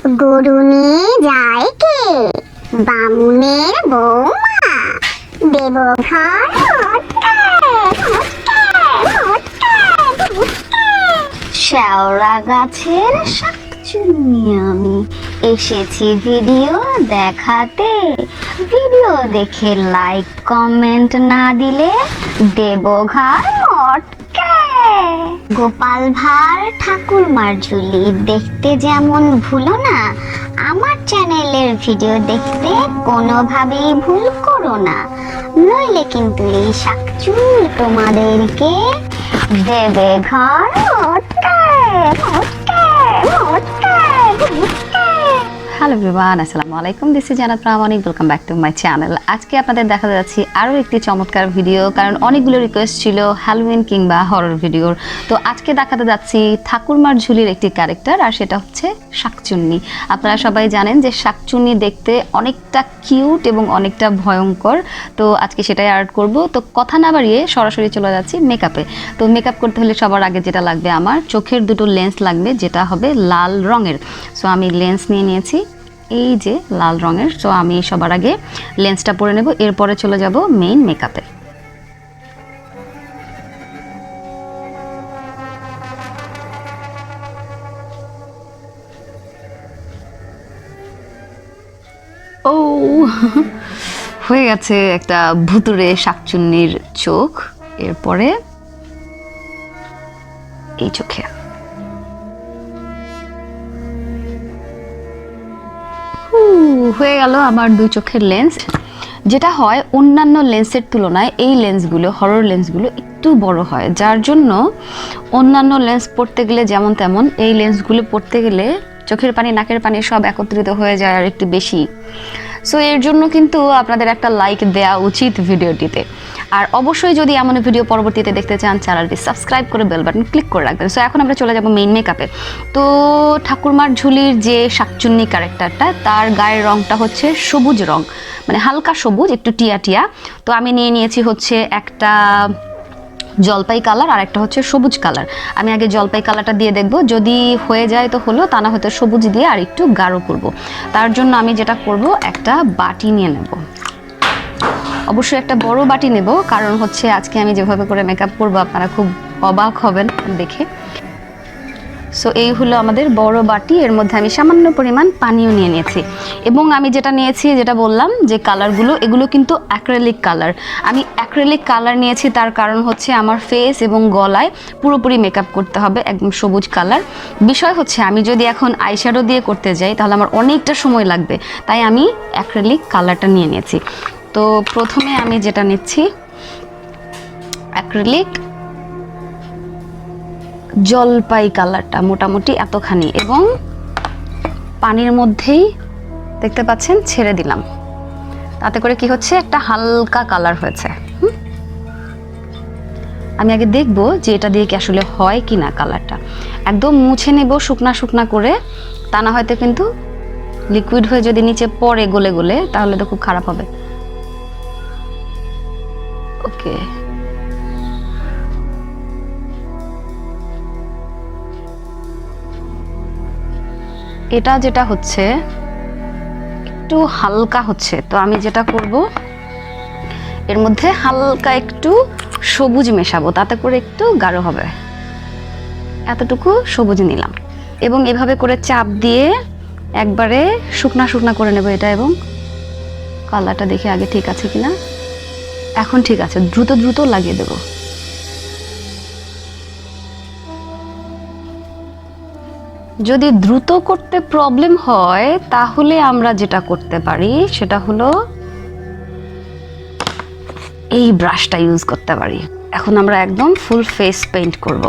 গরু নিয়ে যায় কে? বামুনের বৌমা। দেবঘর শেওড়া গাছের শাকচুন্নি আমি এসেছি ভিডিও দেখাতে। ভিডিও দেখে লাইক কমেন্ট না দিলে দেবঘর মটকে। গোপাল ভাঁড় ঠাকুরমার ঝুলি দেখতে যেমন ভুলো না, আমার চ্যানেলের ভিডিও দেখতে কোনোভাবেই ভুল করো না, নইলে কিন্তু এই শাকচুন্নি তোমাদেরকে দেবে ঘর মটকে মটকে মটকে মটকে। হ্যালো এভরিওয়ান, আসসালামু আলাইকুম। দিস ইজ জান্নাত। Welcome back to my channel. আজকে আপনাদের দেখা যাচ্ছে আরও একটি চমৎকার ভিডিও, কারণ অনেকগুলো রিকোয়েস্ট ছিল হ্যালোউইন কিংবা হরর ভিডিওর। তো আজকে দেখাতে যাচ্ছি ঠাকুরমার ঝুলির একটি ক্যারেক্টার, আর সেটা হচ্ছে শাকচুন্নি। আপনারা সবাই জানেন যে শাকচুন্নি দেখতে অনেকটা কিউট এবং অনেকটা ভয়ঙ্কর। তো আজকে সেটাই আর্ট করব। তো কথা না বাড়িয়ে সরাসরি চলে যাচ্ছি মেকআপে। তো মেকআপ করতে হলে সবার আগে যেটা লাগবে, আমার চোখের দুটো লেন্স লাগবে, যেটা হবে লাল রঙের। সো আমি লেন্স নিয়ে নিয়েছি, এই যে লাল রঙের। সো আমি সবার আগে লেন্সটা পরে নেব, এরপরে চলে যাব মেইন মেকআপে। ও হয়ে গেছে একটা ভুতুড়ে শাকচুন্নির চোখ। এরপরে এই চোখে হয়ে গেল আমার দুই চোখের লেন্স। যেটা হয়, অন্যান্য লেন্সের তুলনায় এই লেন্সগুলো, হরর লেন্সগুলো একটু বড় হয়, যার জন্য অন্যান্য লেন্স পড়তে গেলে যেমন তেমন, এই লেন্সগুলো পড়তে গেলে চোখের পানি নাকের পানি সব একত্রিত হয়ে যায় আর একটু বেশি। সো এর জন্য কিন্তু আপনাদের একটা লাইক দেওয়া উচিত ভিডিওটিতে। আর অবশ্যই যদি এমন ভিডিও পরবর্তীতে দেখতে চান, চ্যানেলটি সাবস্ক্রাইব করে বেল বাটন ক্লিক করে রাখবেন। সো এখন আমরা চলে যাব মেইন মেকআপে। তো ঠাকুরমার ঝুলির যে শাকচুন্নি ক্যারেক্টারটা, তার গায়ের রংটা হচ্ছে সবুজ রং, মানে হালকা সবুজ, একটু টিয়া টিয়া। তো আমি নিয়ে নিয়েছি হচ্ছে একটা জলপাই কালার আর একটা হচ্ছে সবুজ কালার। আমি আগে জলপাই কালারটা দিয়ে দেখব, যদি হয়ে যায় তো হলো, তা না হয়তো সবুজ দিয়ে আর একটু গাঢ় করব। তার জন্য আমি যেটা করব, একটা বাটি নিয়ে নেব। অবশ্যই একটা বড় বাটি নেব, কারণ হচ্ছে আজকে আমি যেভাবে করে মেকআপ করব আপনারা খুব অবাক হবেন দেখে। সো এই হলো আমাদের বড় বাটি, এর মধ্যে আমি সামান্য পরিমাণ পানিও নিয়ে নিয়েছি। এবং আমি যেটা নিয়েছি, যেটা বললাম যে কালারগুলো, এগুলো কিন্তু অ্যাক্রিলিক কালার। আমি অ্যাক্রিলিক কালার নিয়েছি, তার কারণ হচ্ছে আমার ফেস এবং গলায় পুরোপুরি মেকআপ করতে হবে একদম সবুজ কালার। বিষয় হচ্ছে, আমি যদি এখন আইশ্যাডো দিয়ে করতে যাই তাহলে আমার অনেকটা সময় লাগবে, তাই আমি অ্যাক্রিলিক কালারটা নিয়ে নিয়েছি। তো প্রথমে আমি যেটা নিচ্ছি, অ্যাক্রিলিক জলপাই কালারটা, মোটামুটি এতখানি, এবং পানির মধ্যেই দেখতে পাচ্ছেন ছেড়ে দিলাম। তাতে করে কি হচ্ছে, একটা হালকা কালার হয়েছে। আমি আগে দেখব যে এটা দিয়ে কি আসলে হয় কি না। কালারটা একদম মুছে নেব শুকনা শুকনা করে, তা না হয়তো কিন্তু লিকুইড হয়ে যদি নিচে পড়ে গলে গলে, তাহলে তো খুব খারাপ হবে। ওকে, এটা যেটা হচ্ছে একটু হালকা হচ্ছে, তো আমি যেটা করব, এর মধ্যে হালকা একটু সবুজ মেশাবো, তাতে করে একটু গাঢ় হবে। এতটুকু সবুজ নিলাম এবং এভাবে করে চাপ দিয়ে একবারে শুকনা শুকনা করে নেব এটা। এবং কালারটা দেখে আগে ঠিক আছে কিনা, এখন ঠিক আছে, দ্রুত দ্রুত লাগিয়ে দেব। যদি দ্রুত করতে প্রবলেম হয়, তাহলে আমরা যেটা করতে পারি সেটা হলো এই ব্রাশটা ইউজ করতে পারি। এখন আমরা একদম ফুল ফেস পেইন্ট করব।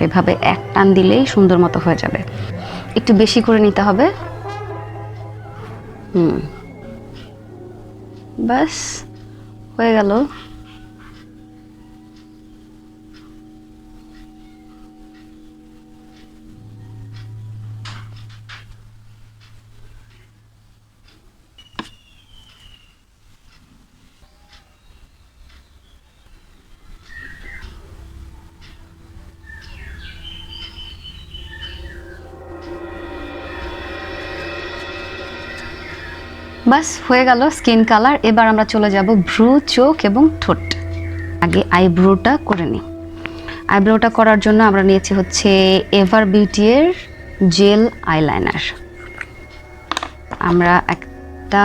এভাবে এক টান দিলেই সুন্দর মতো হয়ে যাবে, একটু বেশি করে নিতে হবে। বাস হয়ে গেল। বাস হয়ে গেল স্কিন কালার। এবার আমরা চলে যাব ভ্রু, চোখ এবং ঠোঁট। আগে আইব্রোটা করে নিই। আইব্রোটা করার জন্য আমরা নিয়েছি হচ্ছে এভার বিউটি এর জেল আইলাইনার। আমরা একটা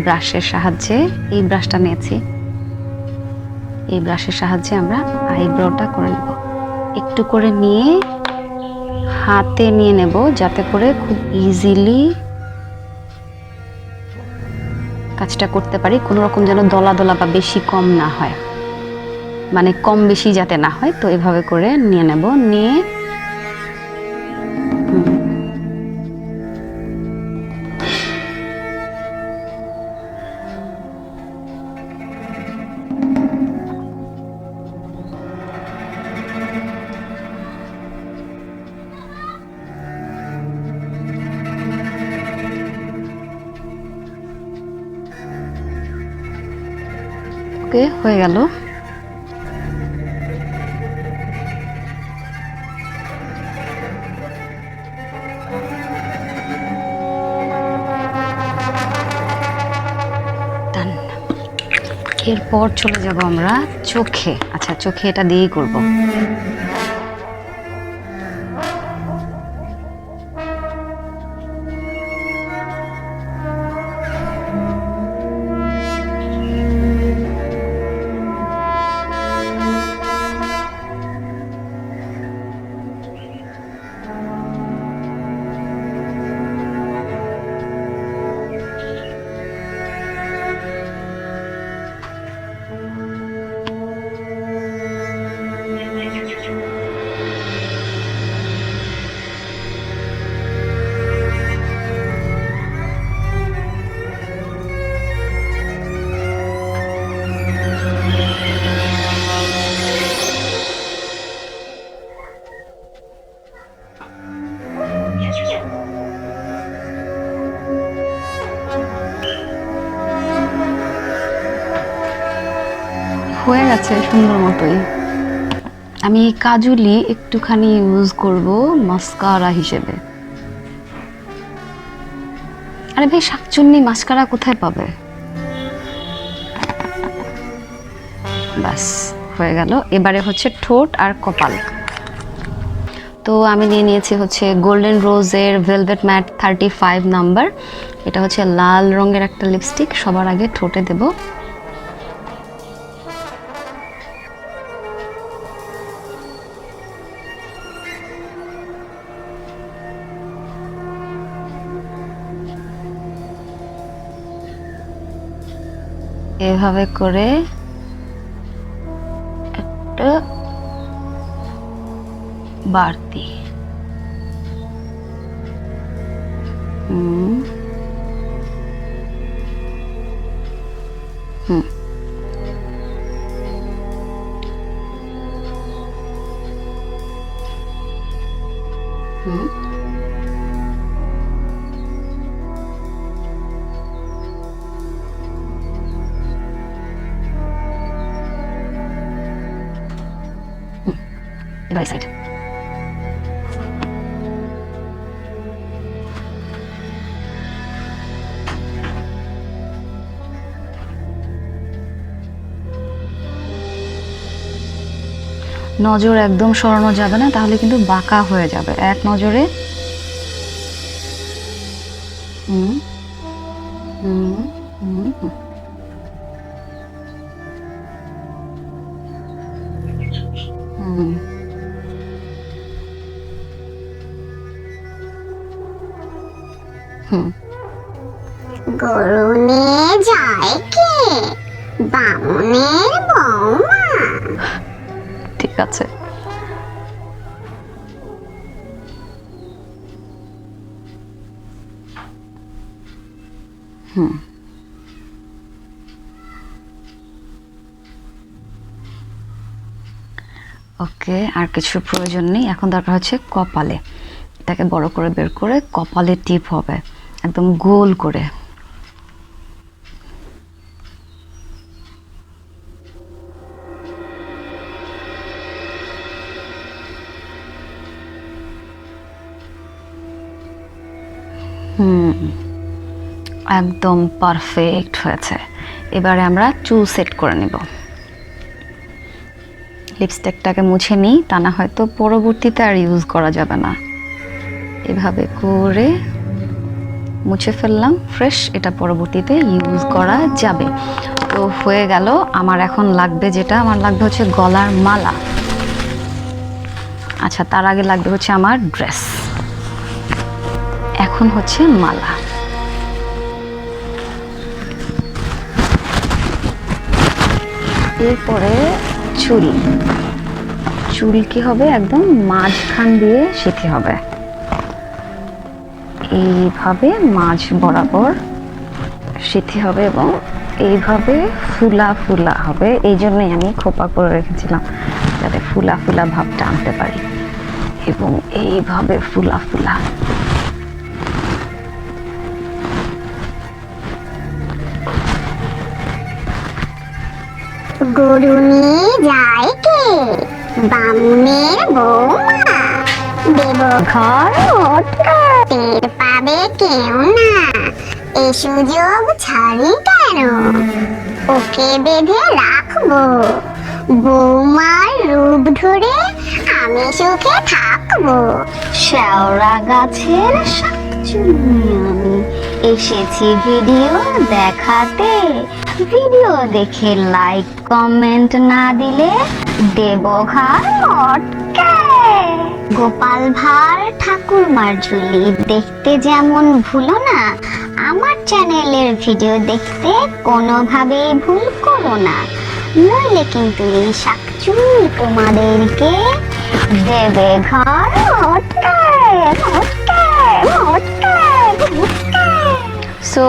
ব্রাশের সাহায্যে, এই ব্রাশটা নিয়েছি, এই ব্রাশের সাহায্যে আমরা আইব্রোটা করে নেব। একটু করে নিয়ে হাতে নিয়ে নেব যাতে করে খুব ইজিলি কাজটা করতে পারি। কোনো রকম যেন দলা দলা বা বেশি কম না হয়, মানে কম বেশি যাতে না হয়। তো এভাবে করে নিয়ে নেব, নিয়ে ওকে হয়ে গেল। এরপর চলে যাব আমরা চোখে। আচ্ছা, চোখে এটা দিয়েই করব। হয়ে গেছে সুন্দর মতোই। আমি কাজুলি একটুখানি ইউজ করব মাস্কারা হিসেবে। আরে ভাই, শাকচুন্নি মাস্কারা কোথায় পাবে? বাস হয়ে গেল। এবারে হচ্ছে ঠোঁট আর কপাল। তো আমি নিয়ে নিয়েছি হচ্ছে গোল্ডেন রোজের ভেলভেট ম্যাট 35 নাম্বার। এটা হচ্ছে লাল রঙের একটা লিপস্টিক। সবার আগে ঠোঁটে দেব। এভাবে করে একটা বাড়তি হুম হুম হুম এবার এই সাইড। নজর একদম সরানো যাবে না, তাহলে কিন্তু বাঁকা হয়ে যাবে। এক নজরে হুম হুম হুম হুম হুম হুম গরু নিয়ে যায় কে? বামুনের বৌমা। ঠিক আছে। হুম ওকে, আর কিছু প্রয়োজন নেই। এখন দরকার হচ্ছে কপালে। এটাকে বড় করে বের করে কপালে টিপ হবে একদম গোল করে। হুম একদম পারফেক্ট হয়েছে। এবারে আমরা চুল সেট করে নেব। লিপস্টিকটাকে মুছে নিই, তা না হয়তো পরবর্তীতে আর ইউজ করা যাবে না। এভাবে করে মুছে ফেললাম, ফ্রেশ, এটা পরবর্তীতে ইউজ করা যাবে। তো হয়ে গেল। আমার এখন লাগবে যেটা, আমার লাগবে হচ্ছে গলার মালা। আচ্ছা, তার আগে লাগবে হচ্ছে আমার ড্রেস। এখন হচ্ছে মালা। এরপরে চুল। চুল কি হবে, একদম মাঝখান দিয়ে সিঁথি হবে, এইভাবে মাঝ বরাবর সিঁথি হবে এবং এইভাবে ফুলা ফুলা হবে। এই জন্যই আমি খোপা করে রেখেছিলাম, যাতে ফুলা ফুলা ভাবটা আনতে পারি। এবং এইভাবে ফুলা ফুলা। গরু নিয়ে যায় কে? বামুনের বৌমা। দেবঘর মোটকা টের পাবে কেউ না, এ সুযোগ ছাড়ি কেন? ওকে বেঁধে রাখবো, বৌমার রূপ ধরে আমি সুখে থাকবো। শেওড়া গাছের শাকচুন্নি আমি এসেছি ভিডিও দেখাতে। ভিডিও দেখে লাইক কমেন্ট না দিলে দেব ঘাড় মটকে। গোপাল ভাঁড় ঠাকুরমার ঝুলি দেখতে যেমন ভুলো না, আমার চ্যানেলের ভিডিও দেখতে কোনোভাবেই ভুল করো না, নইলে কিন্তু এই শাকচুন্নি তোমাদেরকে দেবে ঘর মটকে মটকে মটকে মটকে। সো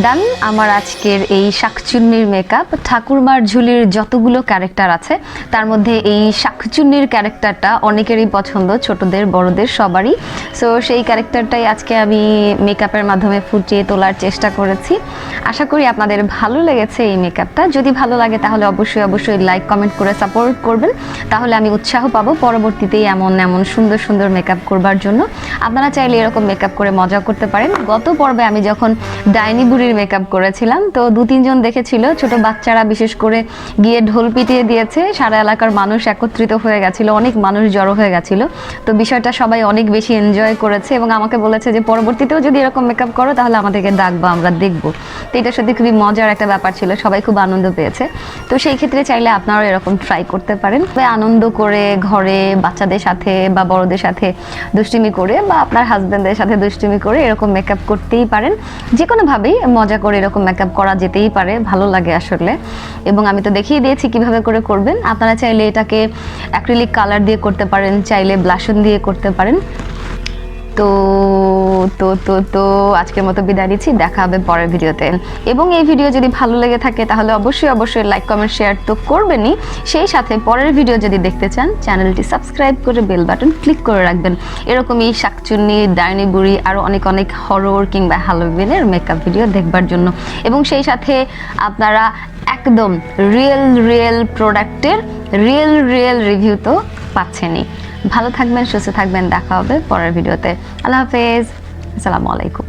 ডান, আমার আজকের এই শাকচুন্নির মেকআপ। ঠাকুরমার ঝুলির যতগুলো ক্যারেক্টার আছে তার মধ্যে এই শাকচুন্নির ক্যারেক্টারটা অনেকেরই পছন্দ, ছোটদের বড়দের সবারই। সো সেই ক্যারেক্টারটাই আজকে আমি মেকআপের মাধ্যমে ফুটিয়ে তোলার চেষ্টা করেছি। আশা করি আপনাদের ভালো লেগেছে এই মেকআপটা। যদি ভালো লাগে তাহলে অবশ্যই অবশ্যই লাইক কমেন্ট করে সাপোর্ট করবেন, তাহলে আমি উৎসাহ পাবো পরবর্তীতেই এমন এমন সুন্দর সুন্দর মেকআপ করবার জন্য। আপনারা চাইলে এরকম মেকআপ করে মজা করতে পারেন। গত পর্বে আমি যখন ডাইনি বুড়ির মেকআপ করেছিলাম, তো 2-3 জন দেখেছিল, ছোট বাচ্চারা বিশেষ করে গিয়ে ঢোল পিটিয়ে দিয়েছে, সারা এলাকার মানুষ একত্রিত হয়ে গেছিল, অনেক মানুষ জড়ো হয়ে গেছিল। তো বিষয়টা সবাই অনেক বেশি এনজয় করেছে এবং আমাকে বলেছে যে পরবর্তীতেও যদি এরকম মেকআপ করো তাহলে আমাদেরকে ডাকবো, আমরা দেখবো। তো এটা সত্যি খুবই মজার একটা ব্যাপার ছিল, সবাই খুব আনন্দ পেয়েছে। তো সেই ক্ষেত্রে চাইলে আপনারাও এরকম ট্রাই করতে পারেন। আনন্দ করে ঘরে বাচ্চাদের সাথে বা বড়দের সাথে দুষ্টুমি করে বা আপনার হাজবেন্ডের সাথে দুষ্টুমি করে এরকম মেকআপ করতেই পারেন। যে কোনোভাবেই মজা করে এরকম মেকআপ করা যেতেই পারে, ভালো লাগে আসলে। এবং আমি তো দেখিয়ে দিয়েছি কিভাবে করে করবেন। আপনারা চাইলে এটাকে অ্যাক্রিলিক কালার দিয়ে করতে পারেন, চাইলে ব্লাশন দিয়ে করতে পারেন। তো তো তো তো আজকের মতো বিদায় নিচ্ছি, দেখা হবে পরের ভিডিওতে। এবং এই ভিডিও যদি ভালো লেগে থাকে তাহলে অবশ্যই অবশ্যই লাইক কমেন্ট শেয়ার তো করবেনই, সেই সাথে পরের ভিডিও যদি দেখতে চান চ্যানেলটি সাবস্ক্রাইব করে বেল বাটন ক্লিক করে রাখবেন। এরকমই শাকচুন্নি, ডাইনি বুড়ি, আরও অনেক অনেক হরর কিংবা হ্যালোউইনের মেকআপ ভিডিও দেখবার জন্য। এবং সেই সাথে আপনারা একদম রিয়েল প্রোডাক্টের রিয়েল রিভিউ তো পাচ্ছেনই। ভালো থাকবেন, সুস্থ থাকবেন, দেখা হবে পরের ভিডিওতে। আল্লাহ হাফেজ, আসসালামু আলাইকুম।